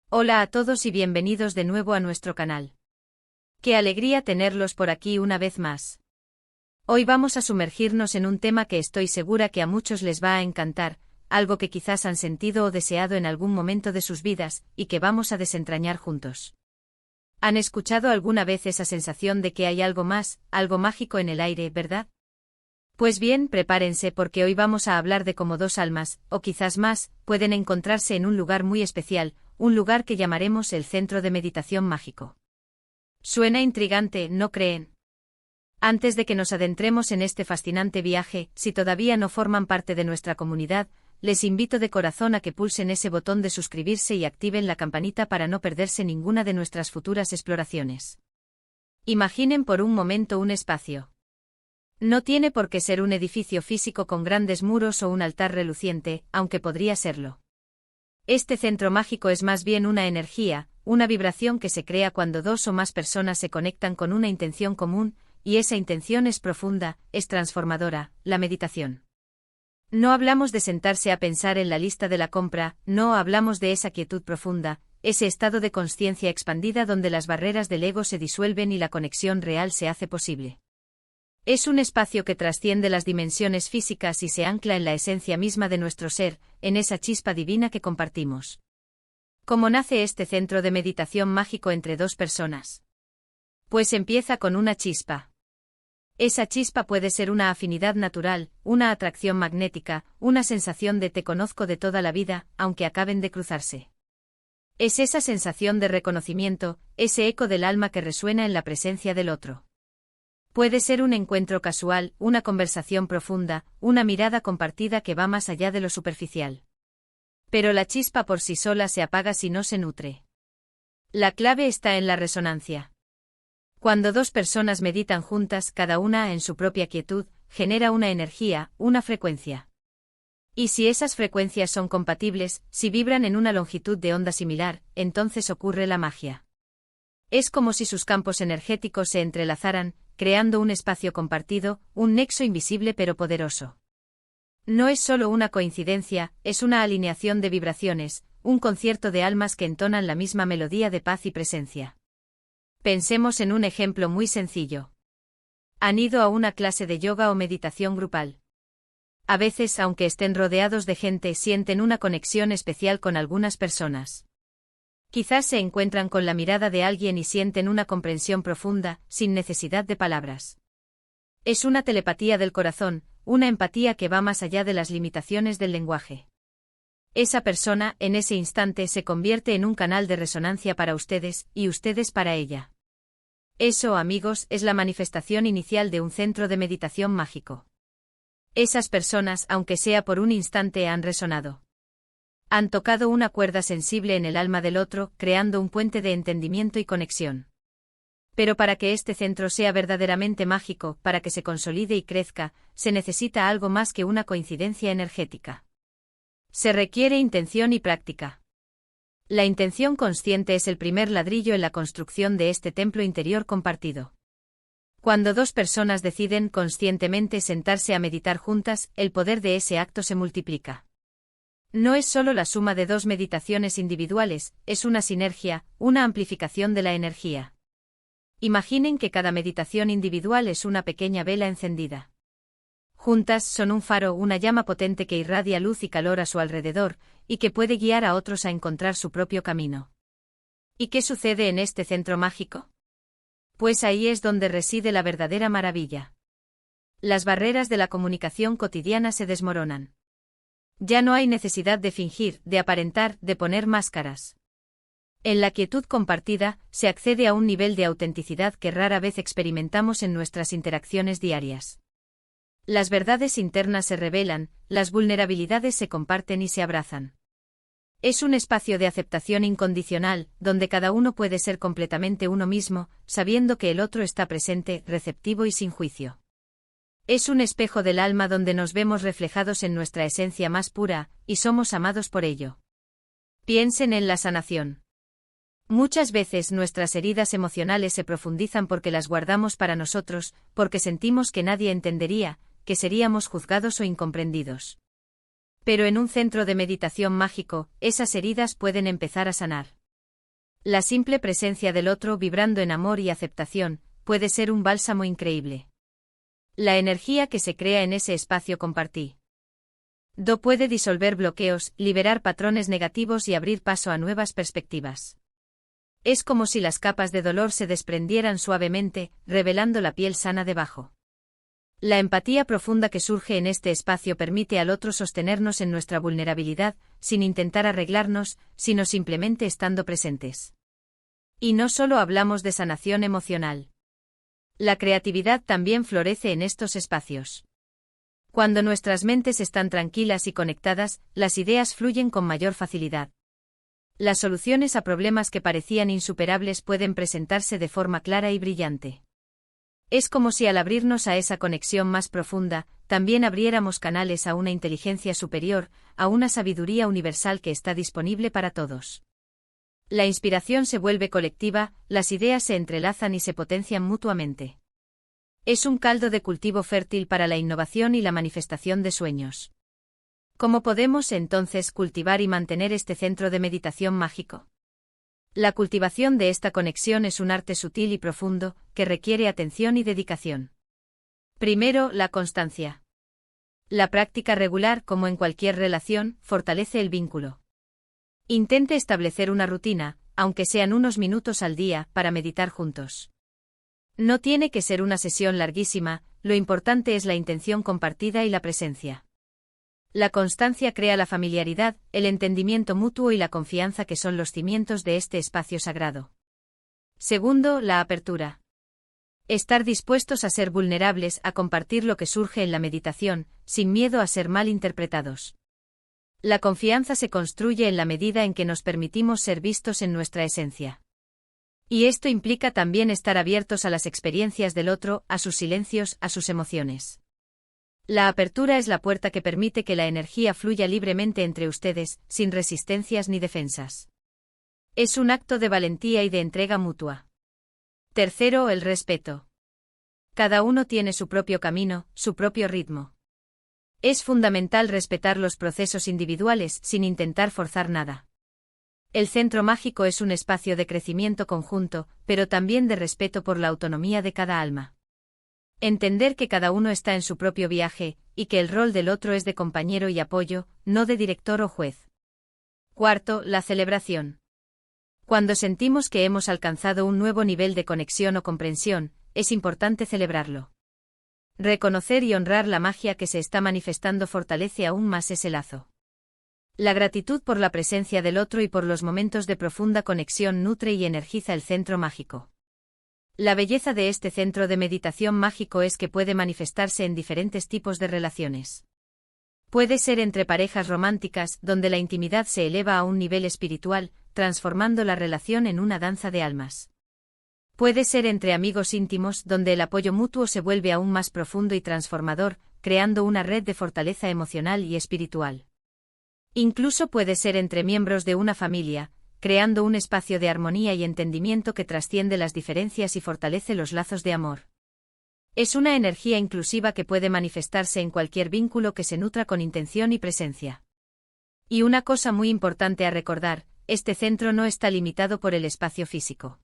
Hola a todos y bienvenidos de nuevo a nuestro canal. Qué alegría tenerlos por aquí una vez más. Hoy vamos a sumergirnos en un tema que estoy segura que a muchos les va a encantar, algo que quizás han sentido o deseado en algún momento de sus vidas, y que vamos a desentrañar juntos. ¿Han escuchado alguna vez esa sensación de que hay algo más, algo mágico en el aire, verdad? Pues bien, prepárense porque hoy vamos a hablar de cómo dos almas, o quizás más, pueden encontrarse en un lugar muy especial, un lugar que llamaremos el Centro de Meditación Mágico. Suena intrigante, ¿no creen? Antes de que nos adentremos en este fascinante viaje, si todavía no forman parte de nuestra comunidad, les invito de corazón a que pulsen ese botón de suscribirse y activen la campanita para no perderse ninguna de nuestras futuras exploraciones. Imaginen por un momento un espacio. No tiene por qué ser un edificio físico con grandes muros o un altar reluciente, aunque podría serlo. Este centro mágico es más bien una energía, una vibración que se crea cuando dos o más personas se conectan con una intención común, y esa intención es profunda, es transformadora, la meditación. No hablamos de sentarse a pensar en la lista de la compra, no hablamos de esa quietud profunda, ese estado de conciencia expandida donde las barreras del ego se disuelven y la conexión real se hace posible. Es un espacio que trasciende las dimensiones físicas y se ancla en la esencia misma de nuestro ser, en esa chispa divina que compartimos. ¿Cómo nace este centro de meditación mágico entre dos personas? Pues empieza con una chispa. Esa chispa puede ser una afinidad natural, una atracción magnética, una sensación de te conozco de toda la vida, aunque acaben de cruzarse. Es esa sensación de reconocimiento, ese eco del alma que resuena en la presencia del otro. Puede ser un encuentro casual, una conversación profunda, una mirada compartida que va más allá de lo superficial. Pero la chispa por sí sola se apaga si no se nutre. La clave está en la resonancia. Cuando dos personas meditan juntas, cada una en su propia quietud, genera una energía, una frecuencia. Y si esas frecuencias son compatibles, si vibran en una longitud de onda similar, entonces ocurre la magia. Es como si sus campos energéticos se entrelazaran, creando un espacio compartido, un nexo invisible pero poderoso. No es solo una coincidencia, es una alineación de vibraciones, un concierto de almas que entonan la misma melodía de paz y presencia. Pensemos en un ejemplo muy sencillo. ¿Han ido a una clase de yoga o meditación grupal? A veces, aunque estén rodeados de gente, sienten una conexión especial con algunas personas. Quizás se encuentran con la mirada de alguien y sienten una comprensión profunda, sin necesidad de palabras. Es una telepatía del corazón, una empatía que va más allá de las limitaciones del lenguaje. Esa persona, en ese instante, se convierte en un canal de resonancia para ustedes, y ustedes para ella. Eso, amigos, es la manifestación inicial de un centro de meditación mágico. Esas personas, aunque sea por un instante, han resonado. Han tocado una cuerda sensible en el alma del otro, creando un puente de entendimiento y conexión. Pero para que este centro sea verdaderamente mágico, para que se consolide y crezca, se necesita algo más que una coincidencia energética. Se requiere intención y práctica. La intención consciente es el primer ladrillo en la construcción de este templo interior compartido. Cuando dos personas deciden conscientemente sentarse a meditar juntas, el poder de ese acto se multiplica. No es solo la suma de dos meditaciones individuales, es una sinergia, una amplificación de la energía. Imaginen que cada meditación individual es una pequeña vela encendida. Juntas son un faro, una llama potente que irradia luz y calor a su alrededor, y que puede guiar a otros a encontrar su propio camino. ¿Y qué sucede en este centro mágico? Pues ahí es donde reside la verdadera maravilla. Las barreras de la comunicación cotidiana se desmoronan. Ya no hay necesidad de fingir, de aparentar, de poner máscaras. En la quietud compartida, se accede a un nivel de autenticidad que rara vez experimentamos en nuestras interacciones diarias. Las verdades internas se revelan, las vulnerabilidades se comparten y se abrazan. Es un espacio de aceptación incondicional, donde cada uno puede ser completamente uno mismo, sabiendo que el otro está presente, receptivo y sin juicio. Es un espejo del alma donde nos vemos reflejados en nuestra esencia más pura, y somos amados por ello. Piensen en la sanación. Muchas veces nuestras heridas emocionales se profundizan porque las guardamos para nosotros, porque sentimos que nadie entendería, que seríamos juzgados o incomprendidos. Pero en un centro de meditación mágico, esas heridas pueden empezar a sanar. La simple presencia del otro vibrando en amor y aceptación puede ser un bálsamo increíble. La energía que se crea en ese espacio compartido puede disolver bloqueos, liberar patrones negativos y abrir paso a nuevas perspectivas. Es como si las capas de dolor se desprendieran suavemente, revelando la piel sana debajo. La empatía profunda que surge en este espacio permite al otro sostenernos en nuestra vulnerabilidad, sin intentar arreglarnos, sino simplemente estando presentes. Y no solo hablamos de sanación emocional. La creatividad también florece en estos espacios. Cuando nuestras mentes están tranquilas y conectadas, las ideas fluyen con mayor facilidad. Las soluciones a problemas que parecían insuperables pueden presentarse de forma clara y brillante. Es como si al abrirnos a esa conexión más profunda, también abriéramos canales a una inteligencia superior, a una sabiduría universal que está disponible para todos. La inspiración se vuelve colectiva, las ideas se entrelazan y se potencian mutuamente. Es un caldo de cultivo fértil para la innovación y la manifestación de sueños. ¿Cómo podemos entonces cultivar y mantener este centro de meditación mágico? La cultivación de esta conexión es un arte sutil y profundo, que requiere atención y dedicación. Primero, la constancia. La práctica regular, como en cualquier relación, fortalece el vínculo. Intente establecer una rutina, aunque sean unos minutos al día, para meditar juntos. No tiene que ser una sesión larguísima, lo importante es la intención compartida y la presencia. La constancia crea la familiaridad, el entendimiento mutuo y la confianza que son los cimientos de este espacio sagrado. Segundo, la apertura. Estar dispuestos a ser vulnerables, a compartir lo que surge en la meditación, sin miedo a ser mal interpretados. La confianza se construye en la medida en que nos permitimos ser vistos en nuestra esencia. Y esto implica también estar abiertos a las experiencias del otro, a sus silencios, a sus emociones. La apertura es la puerta que permite que la energía fluya libremente entre ustedes, sin resistencias ni defensas. Es un acto de valentía y de entrega mutua. Tercero, el respeto. Cada uno tiene su propio camino, su propio ritmo. Es fundamental respetar los procesos individuales sin intentar forzar nada. El centro mágico es un espacio de crecimiento conjunto, pero también de respeto por la autonomía de cada alma. Entender que cada uno está en su propio viaje, y que el rol del otro es de compañero y apoyo, no de director o juez. Cuarto, la celebración. Cuando sentimos que hemos alcanzado un nuevo nivel de conexión o comprensión, es importante celebrarlo. Reconocer y honrar la magia que se está manifestando fortalece aún más ese lazo. La gratitud por la presencia del otro y por los momentos de profunda conexión nutre y energiza el centro mágico. La belleza de este centro de meditación mágico es que puede manifestarse en diferentes tipos de relaciones. Puede ser entre parejas románticas, donde la intimidad se eleva a un nivel espiritual, transformando la relación en una danza de almas. Puede ser entre amigos íntimos, donde el apoyo mutuo se vuelve aún más profundo y transformador, creando una red de fortaleza emocional y espiritual. Incluso puede ser entre miembros de una familia, creando un espacio de armonía y entendimiento que trasciende las diferencias y fortalece los lazos de amor. Es una energía inclusiva que puede manifestarse en cualquier vínculo que se nutra con intención y presencia. Y una cosa muy importante a recordar, este centro no está limitado por el espacio físico.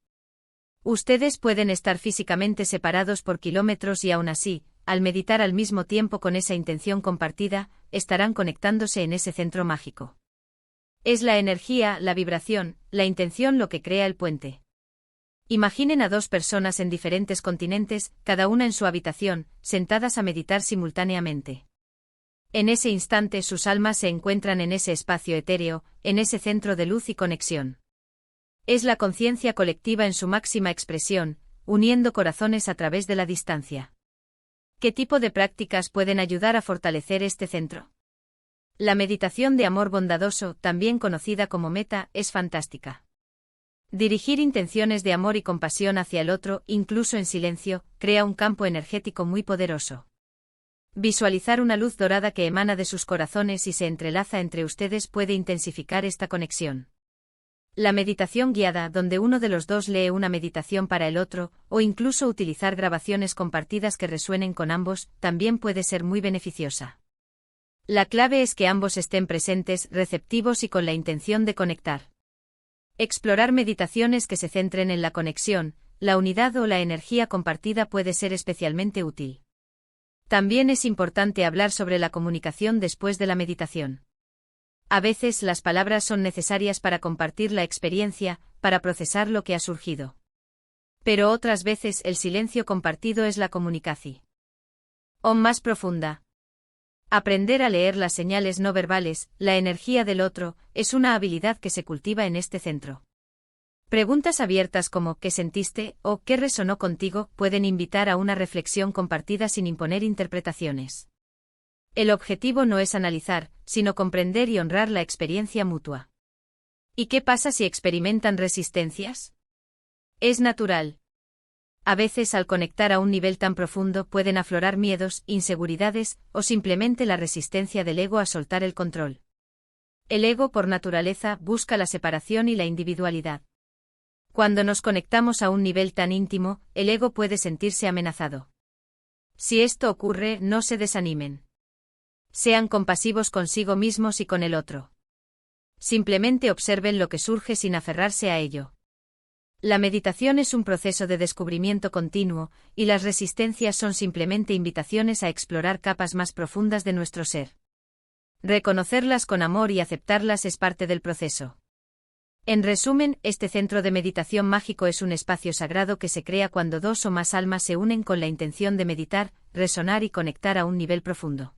Ustedes pueden estar físicamente separados por kilómetros y aún así, al meditar al mismo tiempo con esa intención compartida, estarán conectándose en ese centro mágico. Es la energía, la vibración, la intención lo que crea el puente. Imaginen a dos personas en diferentes continentes, cada una en su habitación, sentadas a meditar simultáneamente. En ese instante sus almas se encuentran en ese espacio etéreo, en ese centro de luz y conexión. Es la conciencia colectiva en su máxima expresión, uniendo corazones a través de la distancia. ¿Qué tipo de prácticas pueden ayudar a fortalecer este centro? La meditación de amor bondadoso, también conocida como meta, es fantástica. Dirigir intenciones de amor y compasión hacia el otro, incluso en silencio, crea un campo energético muy poderoso. Visualizar una luz dorada que emana de sus corazones y se entrelaza entre ustedes puede intensificar esta conexión. La meditación guiada, donde uno de los dos lee una meditación para el otro, o incluso utilizar grabaciones compartidas que resuenen con ambos, también puede ser muy beneficiosa. La clave es que ambos estén presentes, receptivos y con la intención de conectar. Explorar meditaciones que se centren en la conexión, la unidad o la energía compartida puede ser especialmente útil. También es importante hablar sobre la comunicación después de la meditación. A veces las palabras son necesarias para compartir la experiencia, para procesar lo que ha surgido. Pero otras veces el silencio compartido es la comunicación. O más profunda. Aprender a leer las señales no verbales, la energía del otro, es una habilidad que se cultiva en este centro. Preguntas abiertas como ¿qué sentiste? O ¿qué resonó contigo? Pueden invitar a una reflexión compartida sin imponer interpretaciones. El objetivo no es analizar, sino comprender y honrar la experiencia mutua. ¿Y qué pasa si experimentan resistencias? Es natural. A veces al conectar a un nivel tan profundo pueden aflorar miedos, inseguridades, o simplemente la resistencia del ego a soltar el control. El ego por naturaleza busca la separación y la individualidad. Cuando nos conectamos a un nivel tan íntimo, el ego puede sentirse amenazado. Si esto ocurre, no se desanimen. Sean compasivos consigo mismos y con el otro. Simplemente observen lo que surge sin aferrarse a ello. La meditación es un proceso de descubrimiento continuo, y las resistencias son simplemente invitaciones a explorar capas más profundas de nuestro ser. Reconocerlas con amor y aceptarlas es parte del proceso. En resumen, este centro de meditación mágico es un espacio sagrado que se crea cuando dos o más almas se unen con la intención de meditar, resonar y conectar a un nivel profundo.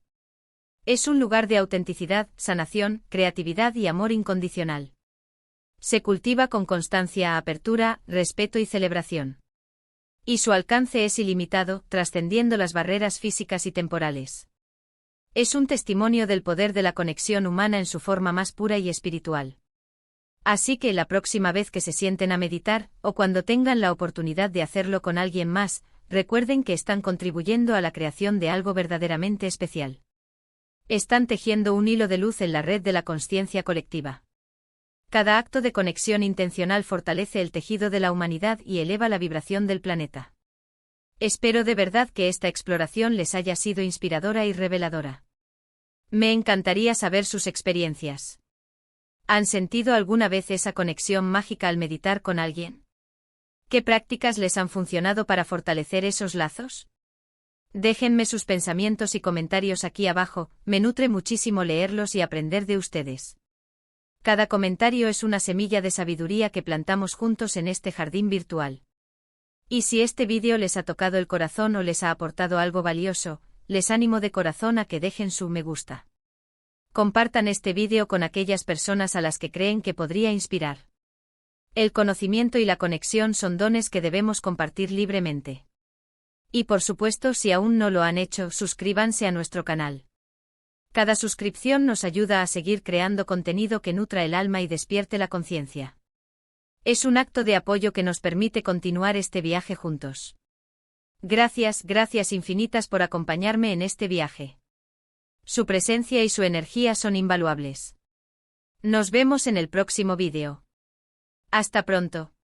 Es un lugar de autenticidad, sanación, creatividad y amor incondicional. Se cultiva con constancia, apertura, respeto y celebración. Y su alcance es ilimitado, trascendiendo las barreras físicas y temporales. Es un testimonio del poder de la conexión humana en su forma más pura y espiritual. Así que la próxima vez que se sienten a meditar, o cuando tengan la oportunidad de hacerlo con alguien más, recuerden que están contribuyendo a la creación de algo verdaderamente especial. Están tejiendo un hilo de luz en la red de la consciencia colectiva. Cada acto de conexión intencional fortalece el tejido de la humanidad y eleva la vibración del planeta. Espero de verdad que esta exploración les haya sido inspiradora y reveladora. Me encantaría saber sus experiencias. ¿Han sentido alguna vez esa conexión mágica al meditar con alguien? ¿Qué prácticas les han funcionado para fortalecer esos lazos? Déjenme sus pensamientos y comentarios aquí abajo, me nutre muchísimo leerlos y aprender de ustedes. Cada comentario es una semilla de sabiduría que plantamos juntos en este jardín virtual. Y si este vídeo les ha tocado el corazón o les ha aportado algo valioso, les animo de corazón a que dejen su me gusta. Compartan este vídeo con aquellas personas a las que creen que podría inspirar. El conocimiento y la conexión son dones que debemos compartir libremente. Y por supuesto, si aún no lo han hecho, suscríbanse a nuestro canal. Cada suscripción nos ayuda a seguir creando contenido que nutra el alma y despierte la conciencia. Es un acto de apoyo que nos permite continuar este viaje juntos. Gracias infinitas por acompañarme en este viaje. Su presencia y su energía son invaluables. Nos vemos en el próximo vídeo. Hasta pronto.